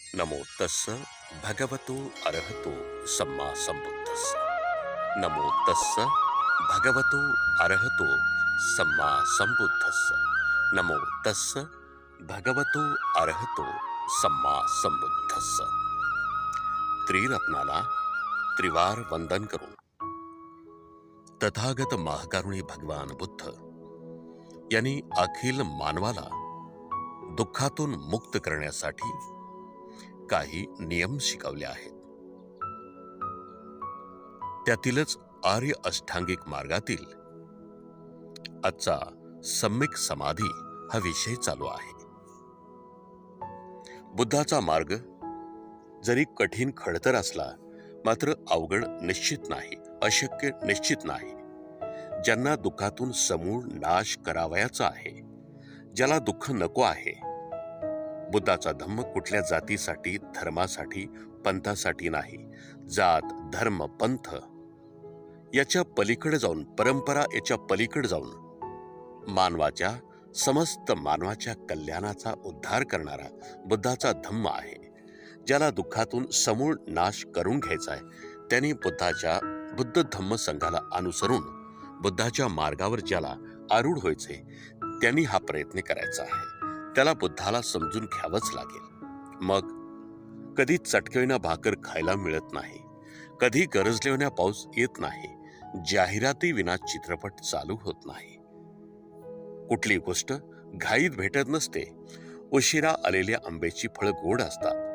नमो तस्स भगवतो अरहतो सम्मा संबुद्धस्स। नमो तस्स भगवतो अरहतो सम्मा संबुद्धस्स। नमो तस्स भगवतो अरहतो सम्मा संबुद्धस्स। त्रिरत्नाला त्रिवार वंदन करून तथागत महाकारुणी भगवान बुद्ध यांनी अखिल मानवाला दुःखातून मुक्त करण्यासाठी काही नियम शिकवले आहेत. त्यातीलच आर्य अष्टांगिक मार्गातील आजचा सम्यक समाधी हा विषय चालू आहे. बुद्धाचा मार्ग जरी कठीण खडतर असला मात्र अवघड निश्चित नाही, अशक्य निश्चित नाही. ज्यांना दुःखातून समूळ नाश करावयाचा आहे, ज्याला दुःख नको आहे, बुद्धाचा धम्म कुठल्या जातीसाठी, धर्मासाठी, पंथासाठी नाही. जात, धर्म, पंथ याच्या पलीकडे जाऊन, परंपरा याच्या पलीकडे जाऊन मानवाच्या, समस्त मानवाच्या कल्याणाचा उद्धार करणारा बुद्धाचा धम्म आहे. ज्याला दुःखातून समूळ नाश करून घ्यायचा आहे, त्यांनी बुद्धाच्या बुद्ध धम्म संघाला अनुसरून बुद्धाच्या मार्गावर ज्याला आरूढ व्हायचे, त्यांनी हा प्रयत्न करायचा आहे. त्याला बुद्धाला समजून घ्यावंच लागेल. मग कधी चटकेविना भाकर खायला मिळत नाही, कधी गरजल्याविना पाऊस येत नाही, जाहिराती विना चित्रपट चालू होत नाही. कुठली गोष्ट घाईत भेटत नसते. उशिरा आलेल्या आंब्याची फळं गोड असतात.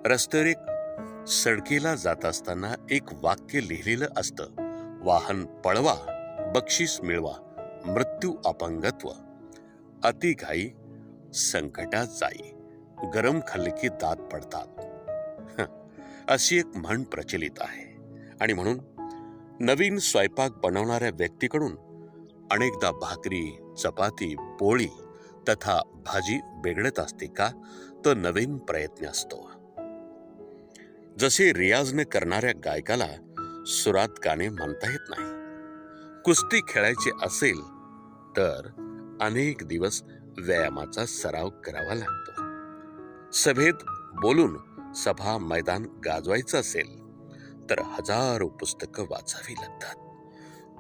रस्त्यावर एक सडकेला जात असताना एक वाक्य लिहिलेलं असतं, वाहन पळवा, बक्षीस मिळवा, मृत्यू अपंगत्व, अति घाई संकटात जाई, गरम खाल्ले की दात पडतात, अशी एक म्हण प्रचलित आहे. आणि म्हणून नवीन स्वयंपाक बनवणाऱ्या व्यक्तीकडून अनेकदा भाकरी, चपाती, पोळी तथा भाजी बिघडत असते का? तर नवीन प्रयत्न असतो. जसे रियाज न करणाऱ्या गायकाला सुरात गाणे म्हणता येत नाही, कुस्ती खेळायची असेल तर अनेक दिवस व्यायामाचा सराव करावा लागतो. सभेत बोलून सभा मैदान गाजवायचं असेल तर हजारो पुस्तकं वाचावी लागतात.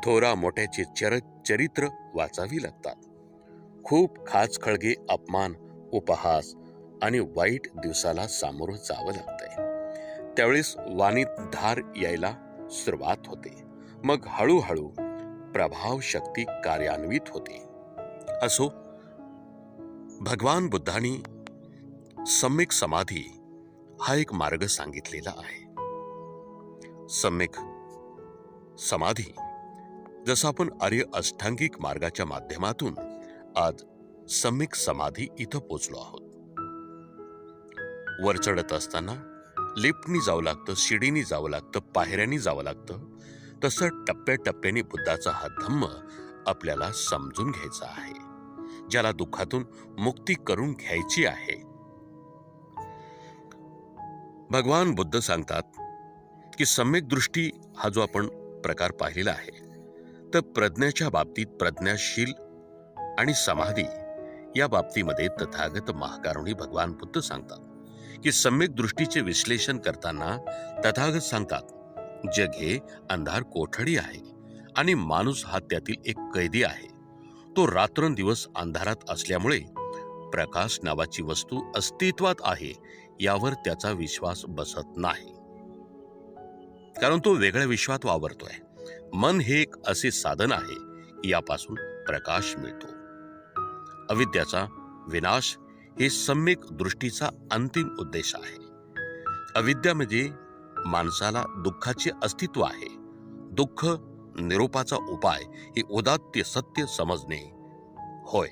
थोरा मोठ्याचे चरित्र वाचावी लागतात. खूप खाचखळगे, अपमान, उपहास आणि वाईट दिवसाला सामोरं जावं लागतंय. त्यावेळेस वाणीत धार यायला सुरुवात होते. मग हळूहळू प्रभाव शक्ती कार्यान्वित होते. असो, भगवान बुद्धांनी सम्यक समाधी हा एक मार्ग सांगितलेला आहे. सम्यक समाधी, जसं आपण आर्य अष्टांगिक मार्गाच्या माध्यमातून आज सम्यक समाधी इथं पोचलो आहोत. वर चढत असताना लिफ्टनी जावं लागतं, शिडीनी जावं लागतं, पायऱ्यांनी जावं लागतं. तसं टप्प्याटप्प्याने बुद्धाचा हा धम्म आपल्याला समजून घ्यायचा आहे, ज्याला दुःखातून मुक्ती करून घ्यायची आहे. भगवान बुद्ध सांगतात की सम्यक दृष्टी हा जो आपण प्रकार पाहिलेला आहे, तर प्रज्ञाच्या बाबतीत प्रज्ञाशील आणि समाधी या बाबतीमध्ये तथागत महाकारुणी भगवान बुद्ध सांगतात की सम्यक दृष्टीचे विश्लेषण करताना तथागत सांगतात, जग हे अंधार कोठडी आहे आणि माणूस हा त्यातील एक कैदी आहे. तो रात्रंदिवस अंधारात असल्यामुळे प्रकाश नावाची वस्तू अस्तित्वात आहे यावर त्याचा विश्वास बसत नाही, कारण तो वेगळ्या विश्वात वावरतोय. मन हे एक असे साधन आहे, यापासून प्रकाश मिळतो. अविद्याचा विनाश हे सम्यक दृष्टीचा अंतिम उद्देश आहे. अविद्या म्हणजे माणसाला दुःखाचे अस्तित्व आहे. दुःख निरोपाचा उपाय हे उदात्त सत्य समजणे होय.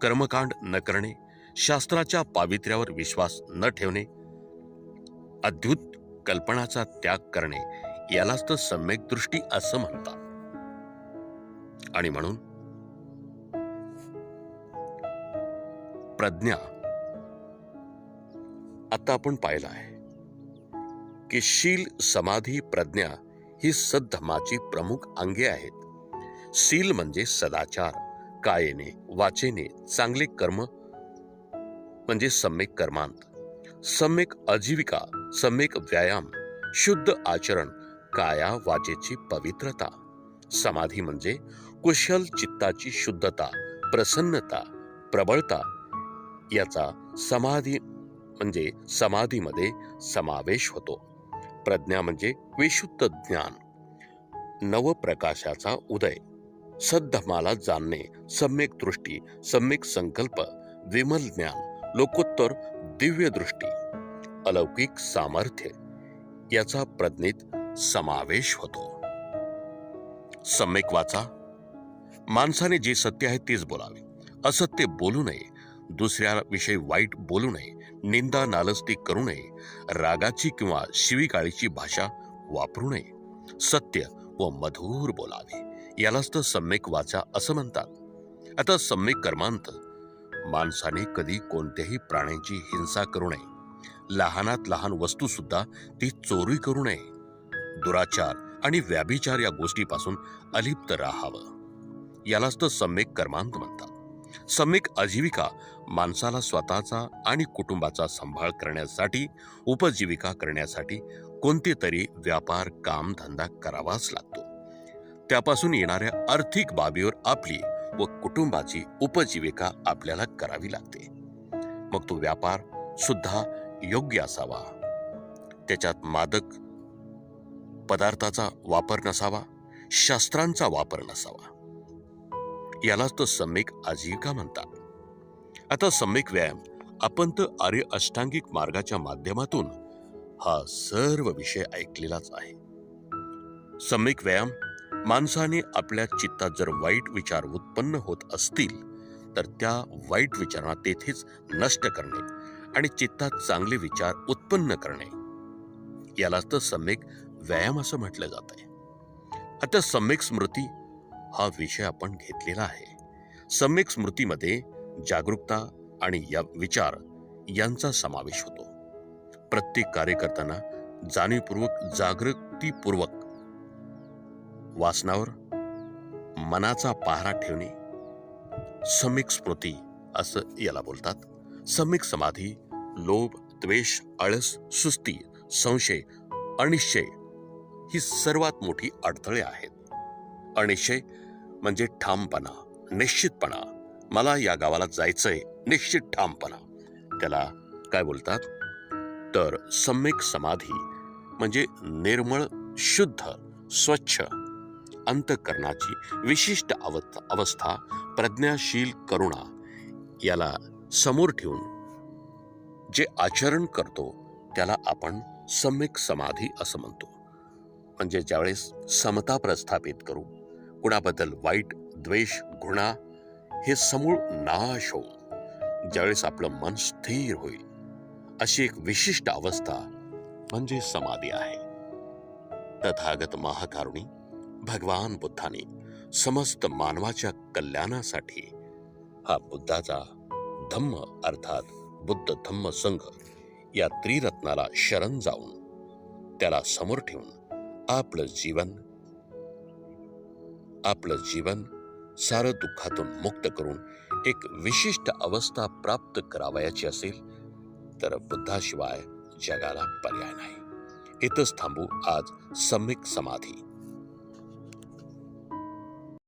कर्मकांड न करणे, शास्त्राच्या पावित्र्यावर विश्वास न ठेवणे, अद्भुत कल्पनाचा त्याग करणे, यालाच तर सम्यक दृष्टी असं म्हणतात. आणि म्हणून प्रज्ञा, आता आपण पाहिलं आहे की शील, समाधी, प्रज्ञा ही सद्धम्माची प्रमुख अंगे आहेत. शील म्हणजे सदाचार, कायेने वाचेने चांगले कर्म म्हणजे सम्यक कर्मांत. सम्यक आजीविका, सम्यक व्यायाम, शुद्ध आचरण, काया वाचेची पवित्रता. समाधी म्हणजे कुशल चित्ताची शुद्धता, प्रसन्नता, प्रबळता याचा समाधीमध्ये समावेश होतो. प्रज्ञा म्हणजे विशुद्ध ज्ञान, नवप्रकाशाचा उदय, सद्धर्माला जाणणे, सम्यक दृष्टी, सम्यक संकल्प, विमल ज्ञान, लोकोत्तर दिव्य दृष्टी, अलौकिक सामर्थ्य याचा प्रज्ञेत समावेश होतो. सम्यक वाचा. माणसाने जे सत्य आहे तेच बोलावे, असत्य बोलू नये, दुसऱ्याविषयी वाईट बोलू नये, निंदा नालस्ती करू नये, रागाची किंवा शिवीगाळीची भाषा वापरू नये, सत्य व मधुर बोलावे, यालाच तर सम्यक वाचा असं म्हणतात. आता सम्यक कर्मांत, माणसाने कधी कोणत्याही प्राण्यांची हिंसा करू नये, लहानात लहान वस्तू सुद्धा ती चोरी करू नये, दुराचार आणि व्याभिचार या गोष्टीपासून अलिप्त राहावं, यालाच तर सम्यक कर्मांत म्हणतात. सम्यक आजीविका, माणसाला स्वतःचा आणि कुटुंबाचा सांभाळ करण्यासाठी, उपजीविका करण्यासाठी कोणते तरी व्यापार काम धंदा करावाच लागतो. त्यापासून येणाऱ्या आर्थिक बाबीवर आपली व कुटुंबाची उपजीविका आपल्याला करावी लागते. मग तो व्यापार सुद्धा योग्य असावा, त्याच्यात मादक पदार्थाचा वापर नसावा, शास्त्रांचा वापर नसावा, यालाच तो सम्यक आजीविका म्हणतात. आता सम्यक व्यायाम, आपण तर आर्य अष्टांगिक मार्गाच्या माध्यमातून हा सर्व विषय ऐकलेलाच आहे. सम्यक व्यायाम, माणसाने आपल्या चित्तात जर वाईट विचार उत्पन्न होत असतील तर त्या वाईट विचारांना तेथेच नष्ट करणे आणि चित्तात चांगले विचार उत्पन्न करणे, यालाच तर सम्यक व्यायाम असं म्हटलं जात आहे. आता सम्यक स्मृती हा विषय आपण घेतलेला आहे. सम्यक स्मृतीमध्ये जागरूकता आणि या विचार यांचा समावेश होतो. प्रत्येक कार्य करताना जाणीवपूर्वक, जागृतीपूर्वक वासनावर मनाचा पहारा ठेवणे सम्यक स्मृती असं याला बोलतात. सम्यक समाधी, लोभ, द्वेष, आळस, सुस्ती, संशय, अनिश्चय ही सर्वात मोठी अडथळे आहेत. अनिश्चय म्हणजे ठामपणा, निश्चितपणा, मला या गावाला जायचंय, निश्चित ठामपणा, त्याला काय बोलतात तर सम्यक समाधी म्हणजे निर्मळ, शुद्ध, स्वच्छ अंतःकरणाची विशिष्ट अवस्था, प्रज्ञाशील करुणा याला समोर ठेवून जे आचरण करतो त्याला आपण सम्यक समाधी असं म्हणतो. म्हणजे ज्यावेळेस समता प्रस्थापित करू, कुणाबद्दल वाईट, द्वेष, घृणा हे समूळ नाश होऊन ज्यावेळेस आपलं मन स्थिर होईल, अशी एक विशिष्ट अवस्था म्हणजे समाधी आहे. तथागत महाकारुणी भगवान बुद्धाने समस्त मानवाच्या कल्याणासाठी हा बुद्धाचा धम्म अर्थात बुद्ध धम्म संघ या त्रिरत्नाला शरण जाऊन त्याला समोर ठेवून आपलं जीवन सारं दुःखातून मुक्त करून एक विशिष्ट अवस्था प्राप्त करावयाची असेल तर बुद्धाशिवाय जगाला पर्याय नाही. इथंच थांबू आज सम्यक समाधी.